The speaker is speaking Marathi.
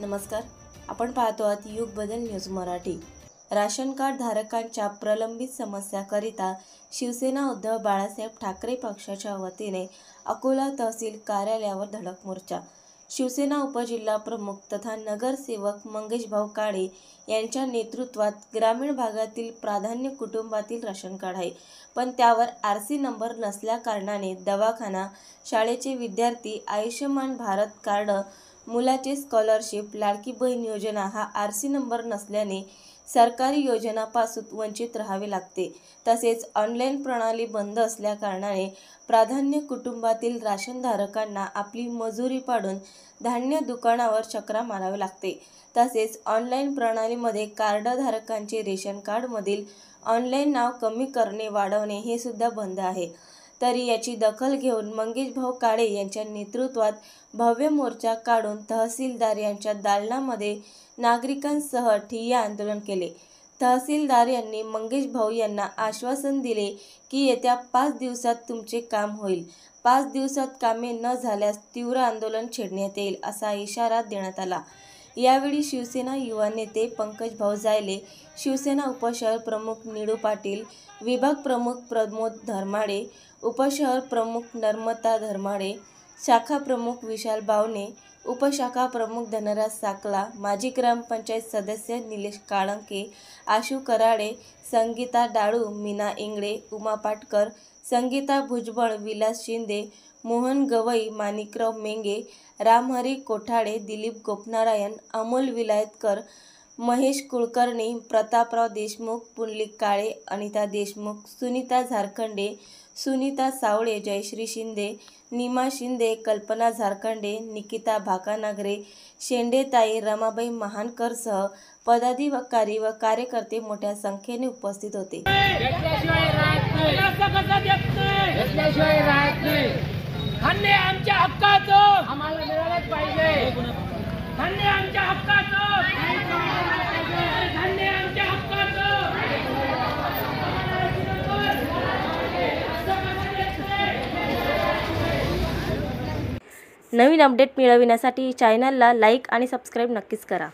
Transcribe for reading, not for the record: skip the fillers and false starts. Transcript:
नमस्कार, आपण पाहतो आहात युग बदल न्यूज मराठी। राशन कार्ड धारकांच्या प्रलंबित समस्याकरिता शिवसेना उद्धव बाळासाहेब ठाकरे पक्षाच्या वतीने अकोला तहसील कार्यालयावर धडक मोर्चा। शिवसेना उपजिल्हा प्रमुख तथा नगरसेवक मंगेशभाऊ काळे यांच्या नेतृत्वात ग्रामीण भागातील प्राधान्य कुटुंबातील राशन कार्ड आहे, पण त्यावर आरसी नंबर नसल्या कारणाने दवाखाना, शाळेचे विद्यार्थी, आयुष्यमान भारत कार्ड, मुलाचे स्कॉलरशिप, लाडकी बहीण योजना हा आरसी नंबर नसल्याने सरकारी योजनांपासून वंचित राहावे लागते। तसेच ऑनलाईन प्रणाली बंद असल्या कारणाने प्राधान्य कुटुंबातील राशनधारकांना आपली मजुरी पाडून धान्य दुकानावर चक्रा मारावे लागते। तसेच ऑनलाईन प्रणालीमध्ये कार्डधारकांचे रेशन कार्डमधील ऑनलाईन नाव कमी करणे वाढवणे हे सुद्धा बंद आहे। तरी याची दखल घेऊन मंगेशभाऊ काळे यांच्या नेतृत्वात भव्य मोर्चा काढून तहसीलदार यांच्या दालनामध्ये नागरिकांसह ठिय्या आंदोलन केले। तहसीलदार यांनी मंगेशभाऊ यांना आश्वासन दिले की येत्या 5 दिवसात तुमचे काम होईल, 5 दिवसात कामे न झाल्यास तीव्र आंदोलन छेडण्यात येईल असा इशारा देण्यात आला। यावेळी शिवसेना युवा नेते पंकजभाऊ जायले, शिवसेना उपशहर प्रमुख निळू पाटील, विभाग प्रमुख प्रमोद धर्माडे, उपशहर प्रमुख नर्मदा धर्माडे, शाखा प्रमुख विशाल बावणे, उपशाखा प्रमुख धनराज साकला, माजी ग्रामपंचायत सदस्य निलेश काळंके, आशू कराडे, संगीता डाळू, मीना इंगळे, उमा पाटकर, संगीता भुजबळ, विलास शिंदे, मोहन गवई, माणिकराव मेंगे, रामहरी कोठाडे, दिलीप गोपनारायण, अमोल विलायतकर, महेश कुलकर्णी, प्रतापराव देशमुख, पुंडलिक काळे, अनिता देशमुख, सुनीता झारखंडे, सुनीता सावळे, जयश्री शिंदे, नीमा शिंदे, कल्पना झारखंडे, निकिता भाकानगरे, शेंडेताई, रमाबाई महानकरसह पदाधिकारी व कार्यकर्ते मोठ्या संख्येने उपस्थित होते। धान्य आमच्या हक्काचं आम्हाला मिळालंच पाहिजे। धान्य आमच्या हक्काचं, धान्य आमच्या हक्काचं। नवीन अपडेट मिळविण्यासाठी चॅनलला लाईक आणि सबस्क्राईब नक्कीच करा।